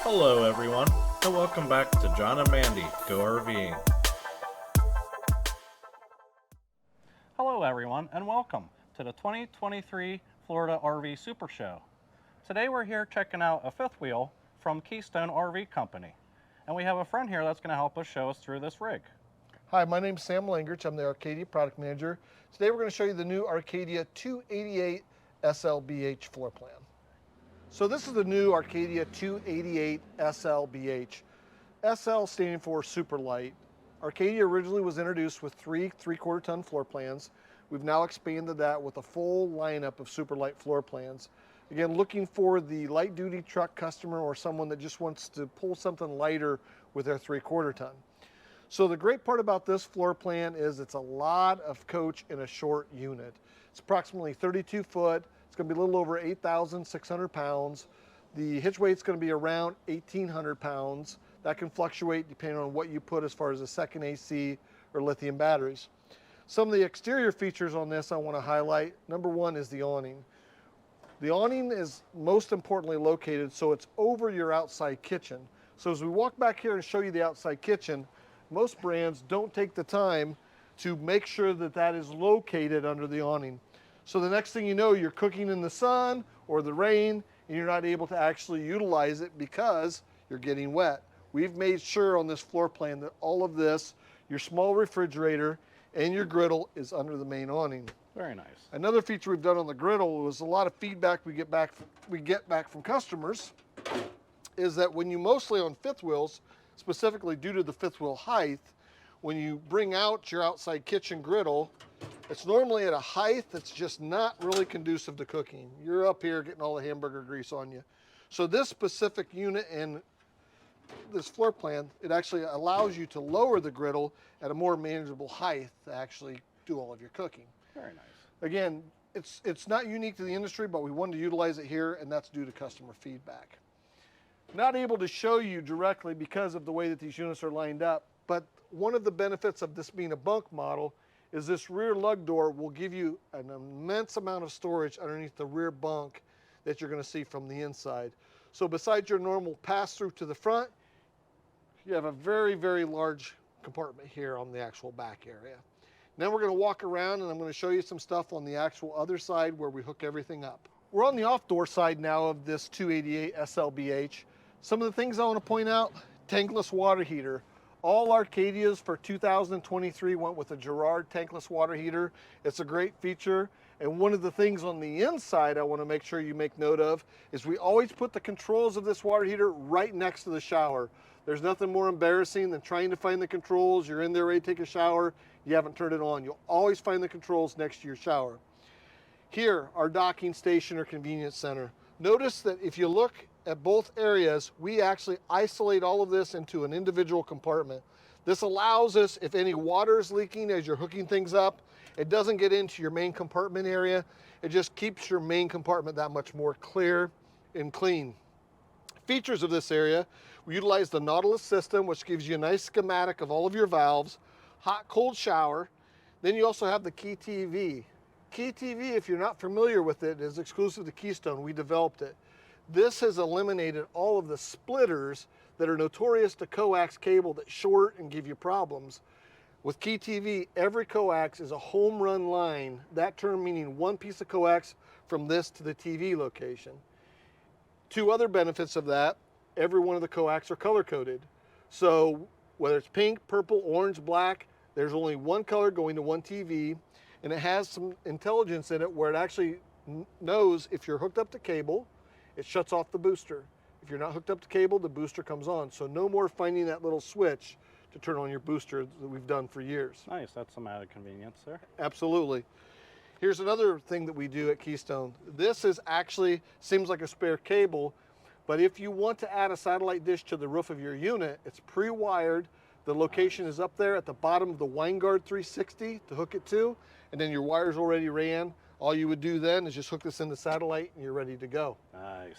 Hello everyone, and welcome back to John and Mandy Go RVing. Hello everyone, and welcome to the 2023 Florida RV Super Show. Today we're here checking out a fifth wheel from Keystone RV Company. And we have a friend here that's going to help us show us through this rig. Hi, my name's Sam Langerich. I'm the Arcadia product manager. Today we're going to show you the new Arcadia 288SLBH floor plan. So this is the new Arcadia 288SLBH. SL standing for Super Lite. Arcadia originally was introduced with three 3/4 ton floor plans. We've now expanded that with a full lineup of Super Lite floor plans. Again, looking for the light duty truck customer or someone that just wants to pull something lighter with their 3/4 ton. So the great part about this floor plan is it's a lot of coach in a short unit. It's approximately 32 foot. It's going to be a little over 8,600 pounds. The hitch weight's going to be around 1,800 pounds. That can fluctuate depending on what you put as far as a second AC or lithium batteries. Some of the exterior features on this I want to highlight. Number one is the awning. The awning is most importantly located so it's over your outside kitchen. So as we walk back here and show you the outside kitchen, most brands don't take the time to make sure that that is located under the awning. So the next thing you know, you're cooking in the sun or the rain and you're not able to actually utilize it because you're getting wet. We've made sure on this floor plan that all of this, your small refrigerator and your griddle is under the main awning. Very nice. Another feature we've done on the griddle was a lot of feedback we get back from customers is that when you mostly on fifth wheels, specifically due to the fifth wheel height, when you bring out your outside kitchen griddle, it's normally at a height that's just not really conducive to cooking. You're up here getting all the hamburger grease on you. So this specific unit and this floor plan, it actually allows you to lower the griddle at a more manageable height to actually do all of your cooking. Very nice. Again, it's not unique to the industry, but we wanted to utilize it here, and that's due to customer feedback. Not able to show you directly because of the way that these units are lined up, but one of the benefits of this being a bunk model is this rear lug door will give you an immense amount of storage underneath the rear bunk that you're going to see from the inside. So besides your normal pass-through to the front, you have a very, very large compartment here on the actual back area. Now we're going to walk around and I'm going to show you some stuff on the actual other side where we hook everything up. We're on the off-door side now of this 288 SLBH. Some of the things I want to point out, tankless water heater. All Arcadias for 2023 went with a Girard tankless water heater. It's a great feature. And one of the things on the inside I want to make sure you make note of is we always put the controls of this water heater right next to the shower. There's nothing more embarrassing than trying to find the controls. You're in there ready to take a shower. You haven't turned it on. You'll always find the controls next to your shower. Here, our docking station or convenience center. Notice that if you look at both areas, we actually isolate all of this into an individual compartment. This allows us, if any water is leaking as you're hooking things up, it doesn't get into your main compartment area. It just keeps your main compartment that much more clear and clean. Features of this area, we utilize the Nautilus system, which gives you a nice schematic of all of your valves, hot, cold shower. Then you also have the Key TV. Key TV, if you're not familiar with it, is exclusive to Keystone. We developed it. This has eliminated all of the splitters that are notorious to coax cable that short and give you problems. With Key TV, every coax is a home run line. That term meaning one piece of coax from this to the TV location. Two other benefits of that, every one of the coax are color coded. So whether it's pink, purple, orange, black, there's only one color going to one TV, and it has some intelligence in it where it actually knows if you're hooked up to cable, it shuts off the booster. If you're not hooked up to cable, the booster comes on. So no more finding that little switch to turn on your booster that we've done for years. Nice, that's some added convenience there. Absolutely. Here's another thing that we do at Keystone. This is actually, seems like a spare cable, but if you want to add a satellite dish to the roof of your unit, it's pre-wired. The location is up there at the bottom of the WineGuard 360 to hook it to, and then your wires already ran. All you would do then is just hook this into satellite and you're ready to go. Nice.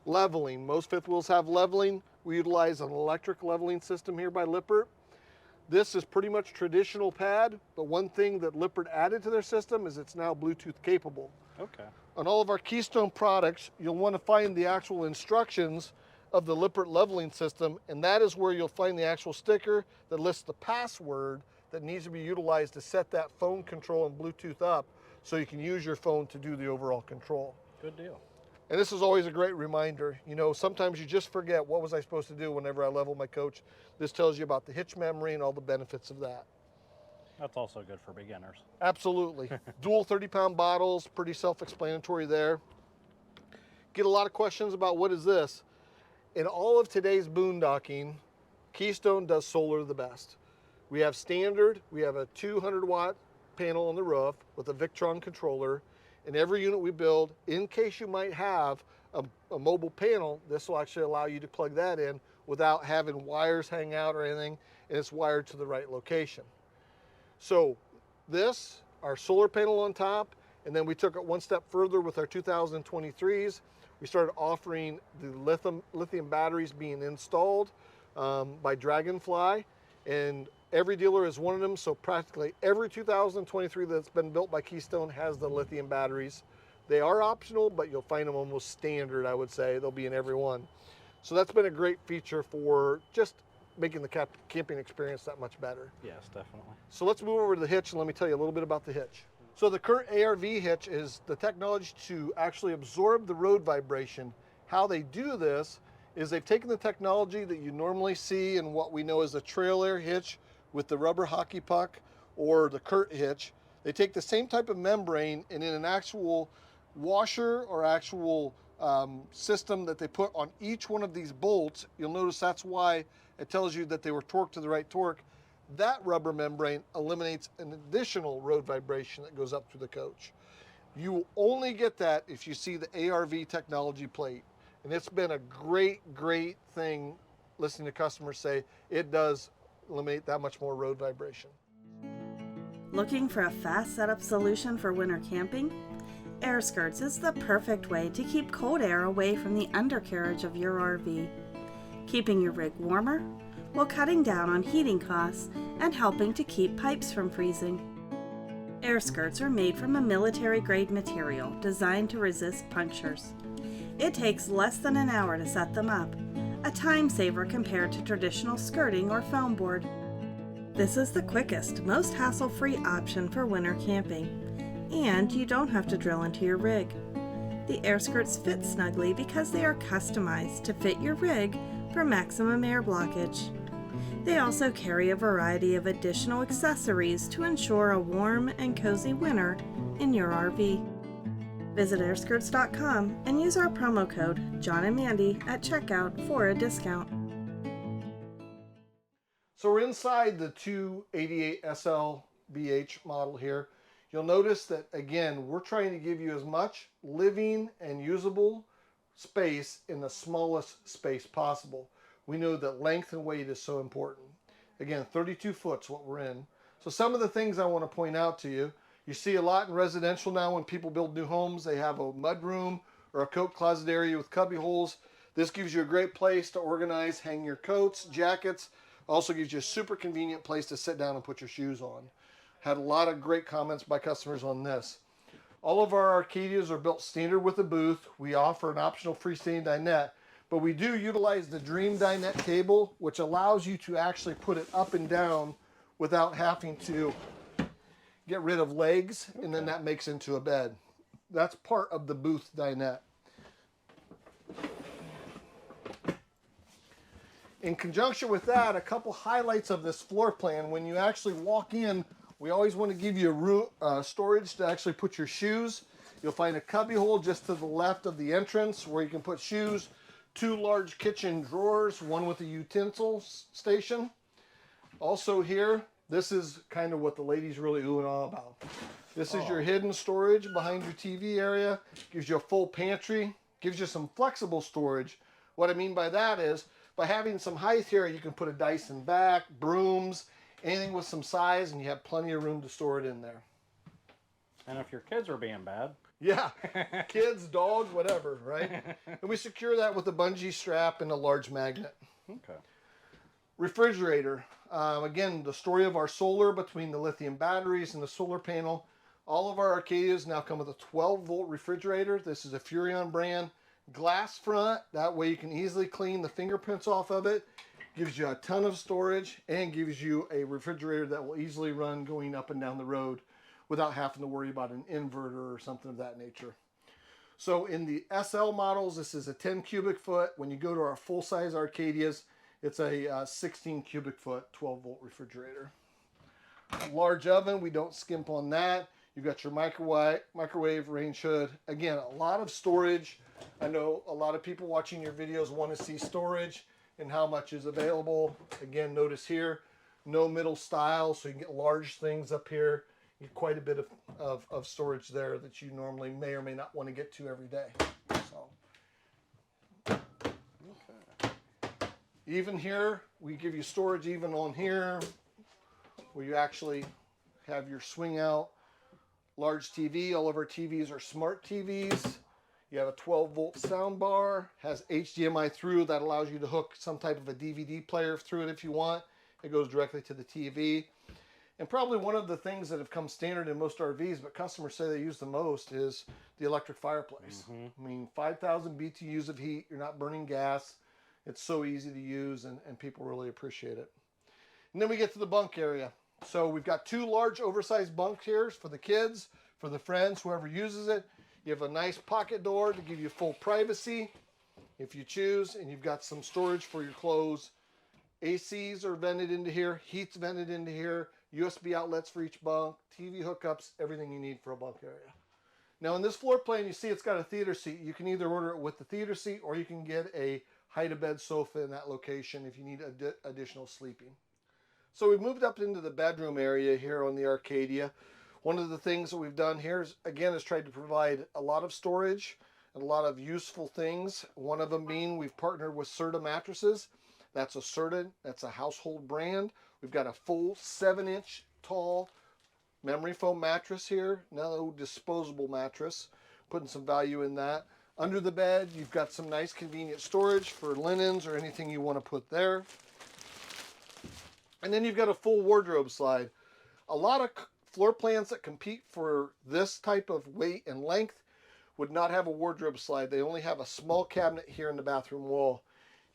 Leveling, most fifth wheels have leveling. We utilize an electric leveling system here by Lippert. This is pretty much traditional pad, but one thing that Lippert added to their system is it's now Bluetooth capable. Okay. On all of our Keystone products, you'll want to find the actual instructions of the Lippert leveling system, and that is where you'll find the actual sticker that lists the password that needs to be utilized to set that phone control and Bluetooth up so you can use your phone to do the overall control. Good deal. And this is always a great reminder. You know, sometimes you just forget, what was I supposed to do whenever I level my coach? This tells you about the hitch memory and all the benefits of that. That's also good for beginners. Absolutely. Dual 30-pound bottles, pretty self-explanatory there. Get a lot of questions about what is this. In all of today's boondocking, Keystone does solar the best. We have standard, we have a 200-watt panel on the roof with a Victron controller. In every unit we build, in case you might have a mobile panel, this will actually allow you to plug that in without having wires hang out or anything, and it's wired to the right location. So this, our solar panel on top, and then we took it one step further with our 2023s. We started offering the lithium batteries being installed by Dragonfly, and every dealer has one of them, so practically every 2023 that's been built by Keystone has the lithium batteries. They are optional, but you'll find them almost standard, I would say. They'll be in every one. So that's been a great feature for just making the camping experience that much better. Yes, definitely. So let's move over to the hitch and let me tell you a little bit about the hitch. So the current ARV hitch is the technology to actually absorb the road vibration. How they do this is they've taken the technology that you normally see in what we know as a trail air hitch with the rubber hockey puck or the Kurt hitch. They take the same type of membrane, and in an actual washer or actual system that they put on each one of these bolts, you'll notice that's why it tells you that they were torqued to the right torque. That rubber membrane eliminates an additional road vibration that goes up through the coach. You will only get that if you see the ARV technology plate. And it's been a great, great thing listening to customers say it does eliminate that much more road vibration. Looking for a fast setup solution for winter camping? Airskirts is the perfect way to keep cold air away from the undercarriage of your RV, keeping your rig warmer while cutting down on heating costs and helping to keep pipes from freezing. Airskirts are made from a military-grade material designed to resist punctures. It takes less than an hour to set them up, a time saver compared to traditional skirting or foam board. This is the quickest, most hassle-free option for winter camping, and you don't have to drill into your rig. The Airskirts fit snugly because they are customized to fit your rig for maximum air blockage. They also carry a variety of additional accessories to ensure a warm and cozy winter in your RV. Visit airskirts.com and use our promo code John and Mandy at checkout for a discount. So we're inside the 288SLBH model here. You'll notice that, again, we're trying to give you as much living and usable space in the smallest space possible. We know that length and weight is so important. Again, 32 foot's what we're in. So some of the things I want to point out to you, you see a lot in residential now when people build new homes, they have a mud room or a coat closet area with cubby holes. This gives you a great place to organize, hang your coats, jackets. Also gives you a super convenient place to sit down and put your shoes on. Had a lot of great comments by customers on this. All of our Arcadias are built standard with a booth. We offer an optional freestanding dinette, but we do utilize the Dream Dinette table, which allows you to actually put it up and down without having to get rid of legs, and then that makes into a bed. That's part of the booth dinette. In conjunction with that, a couple highlights of this floor plan. When you actually walk in, we always want to give you a storage to actually put your shoes. You'll find a cubby hole just to the left of the entrance where you can put shoes, 2 large kitchen drawers, one with a utensil station. Also here, this is kind of what the ladies really ooh and ah about. This is your hidden storage behind your TV area. Gives you a full pantry. Gives you some flexible storage. What I mean by that is, by having some height here, you can put a Dyson back, brooms, anything with some size, and you have plenty of room to store it in there. And if your kids are being bad. Yeah, kids, dogs, whatever, right? And we secure that with a bungee strap and a large magnet. Okay. Refrigerator. Again, the story of our solar between the lithium batteries and the solar panel. All of our Arcadias now come with a 12-volt refrigerator. This is a Furrion brand. Glass front, that way you can easily clean the fingerprints off of it. Gives you a ton of storage and gives you a refrigerator that will easily run going up and down the road without having to worry about an inverter or something of that nature. So in the SL models, this is a 10 cubic foot. When you go to our full-size Arcadias, it's a 16 cubic foot 12-volt refrigerator. Large oven, we don't skimp on that. You've got your microwave range hood. Again, a lot of storage. I know a lot of people watching your videos want to see storage and how much is available. Again, notice here, no middle stile, so you can get large things up here. You get quite a bit of storage there that you normally may or may not want to get to every day. So, even here, we give you storage even on here, where you actually have your swing out large TV. All of our TVs are smart TVs. You have a 12-volt sound bar, has HDMI through that allows you to hook some type of a DVD player through it if you want. It goes directly to the TV. And probably one of the things that have come standard in most RVs, but customers say they use the most, is the electric fireplace. I mean, 5,000 BTUs of heat, you're not burning gas. It's so easy to use, and people really appreciate it. And then we get to the bunk area. So we've got two large oversized bunk here for the kids, for the friends, whoever uses it. You have a nice pocket door to give you full privacy if you choose, and you've got some storage for your clothes. ACs are vented into here, heat's vented into here, USB outlets for each bunk, TV hookups, everything you need for a bunk area. Now in this floor plan, you see it's got a theater seat. You can either order it with the theater seat, or you can get a hide-a-bed sofa in that location if you need additional sleeping. So we've moved up into the bedroom area here on the Arcadia. One of the things that we've done here is, again, is tried to provide a lot of storage and a lot of useful things. One of them being we've partnered with Serta mattresses. That's a Serta, that's a household brand. We've got a full 7-inch tall memory foam mattress here. No disposable mattress. Putting some value in that. Under the bed, you've got some nice convenient storage for linens or anything you want to put there. And then you've got a full wardrobe slide. A lot of floor plans that compete for this type of weight and length would not have a wardrobe slide. They only have a small cabinet here in the bathroom wall.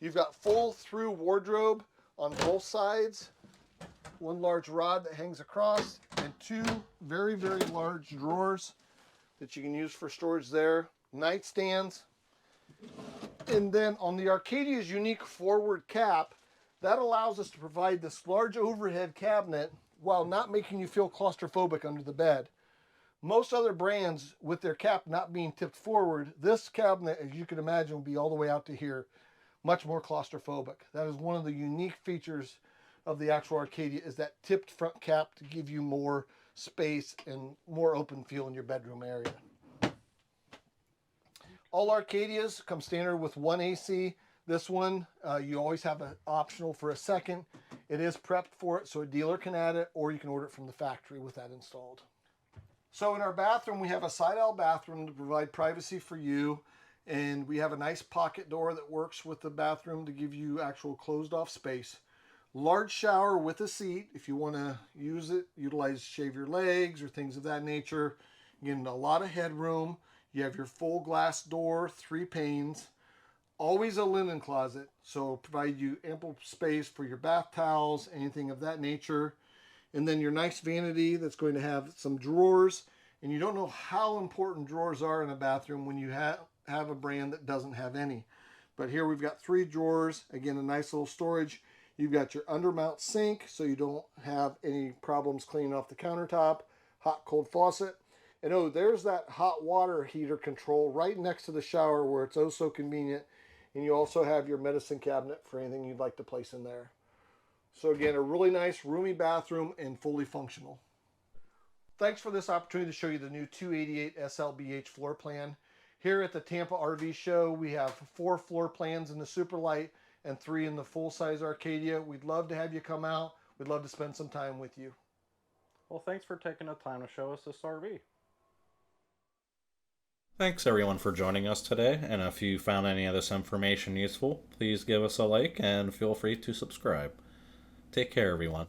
You've got full through wardrobe on both sides. One large rod that hangs across, and two very, very large drawers that you can use for storage there. Nightstands. And then on the Arcadia's unique forward cap, that allows us to provide this large overhead cabinet while not making you feel claustrophobic under the bed. Most other brands, with their cap not being tipped forward, this cabinet, as you can imagine, will be all the way out to here. Much more claustrophobic. That is one of the unique features of the actual Arcadia, is that tipped front cap to give you more space and more open feel in your bedroom area. All Arcadias come standard with one AC. This one, you always have an optional for a second. It is prepped for it, so a dealer can add it, or you can order it from the factory with that installed. So in our bathroom, we have a side aisle bathroom to provide privacy for you. And we have a nice pocket door that works with the bathroom to give you actual closed off space. Large shower with a seat if you want to use it, utilize shave your legs or things of that nature. Again, a lot of headroom. You have your full glass door, 3 panes. Always a linen closet, so provide you ample space for your bath towels, anything of that nature. And then your nice vanity that's going to have some drawers. And you don't know how important drawers are in a bathroom when you have a brand that doesn't have any. But here we've got 3 drawers. Again, a nice little storage. You've got your undermount sink, so you don't have any problems cleaning off the countertop. Hot, cold faucet. And oh, there's that hot water heater control right next to the shower where it's oh so convenient. And you also have your medicine cabinet for anything you'd like to place in there. So again, a really nice roomy bathroom and fully functional. Thanks for this opportunity to show you the new 288 SLBH floor plan. Here at the Tampa RV show, we have 4 floor plans in the Super Lite and 3 in the full-size Arcadia. We'd love to have you come out. We'd love to spend some time with you. Well, thanks for taking the time to show us this RV. Thanks everyone for joining us today, and if you found any of this information useful, please give us a like and feel free to subscribe. Take care everyone.